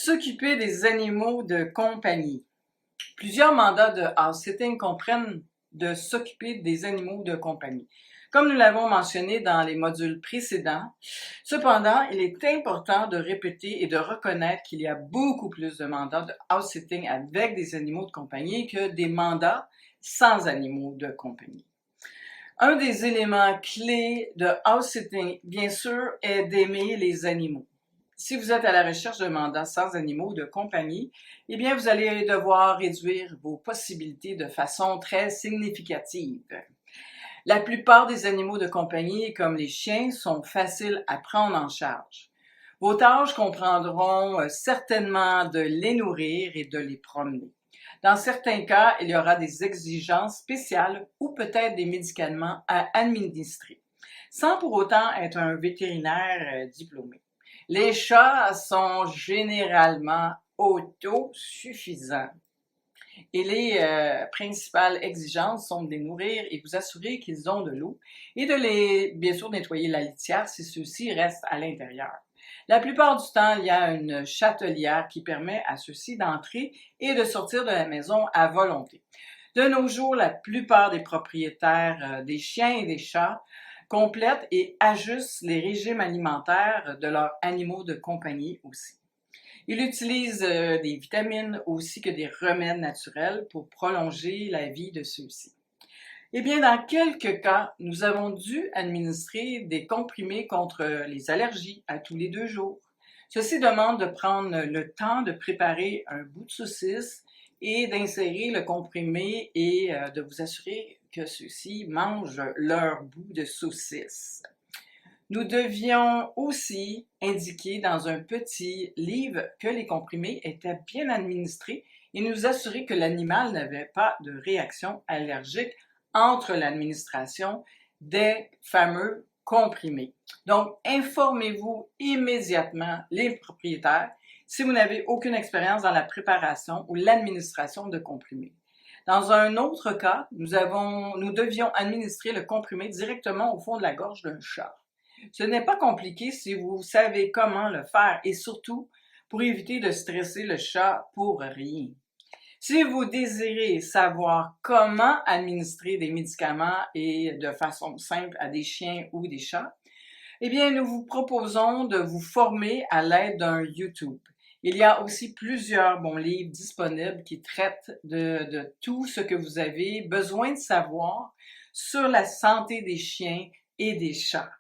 S'occuper des animaux de compagnie. Plusieurs mandats de house-sitting comprennent de s'occuper des animaux de compagnie. Comme nous l'avons mentionné dans les modules précédents, cependant, il est important de répéter et de reconnaître qu'il y a beaucoup plus de mandats de house-sitting avec des animaux de compagnie que des mandats sans animaux de compagnie. Un des éléments clés de house-sitting, bien sûr, est d'aimer les animaux. Si vous êtes à la recherche de mandats sans animaux de compagnie, eh bien, vous allez devoir réduire vos possibilités de façon très significative. La plupart des animaux de compagnie, comme les chiens, sont faciles à prendre en charge. Vos tâches comprendront certainement de les nourrir et de les promener. Dans certains cas, il y aura des exigences spéciales ou peut-être des médicaments à administrer, sans pour autant être un vétérinaire diplômé. Les chats sont généralement autosuffisants et les principales exigences sont de les nourrir et vous assurer qu'ils ont de l'eau et de les, bien sûr, nettoyer la litière si ceux-ci restent à l'intérieur. La plupart du temps, il y a une chatelière qui permet à ceux-ci d'entrer et de sortir de la maison à volonté. De nos jours, la plupart des propriétaires des chiens et des chats complètent et ajustent les régimes alimentaires de leurs animaux de compagnie aussi. Ils utilisent des vitamines aussi que des remèdes naturels pour prolonger la vie de ceux-ci. Eh bien, dans quelques cas, nous avons dû administrer des comprimés contre les allergies à tous les 2 jours. Ceci demande de prendre le temps de préparer un bout de saucisse et d'insérer le comprimé et de vous assurer que ceux-ci mangent leur bout de saucisse. Nous devions aussi indiquer dans un petit livre que les comprimés étaient bien administrés et nous assurer que l'animal n'avait pas de réaction allergique entre l'administration des fameux comprimés. Donc, informez-vous immédiatement les propriétaires si vous n'avez aucune expérience dans la préparation ou l'administration de comprimés. Dans un autre cas, nous devions administrer le comprimé directement au fond de la gorge d'un chat. Ce n'est pas compliqué si vous savez comment le faire et surtout pour éviter de stresser le chat pour rien. Si vous désirez savoir comment administrer des médicaments et de façon simple à des chiens ou des chats, eh bien, nous vous proposons de vous former à l'aide d'un YouTube. Il y a aussi plusieurs bons livres disponibles qui traitent de tout ce que vous avez besoin de savoir sur la santé des chiens et des chats.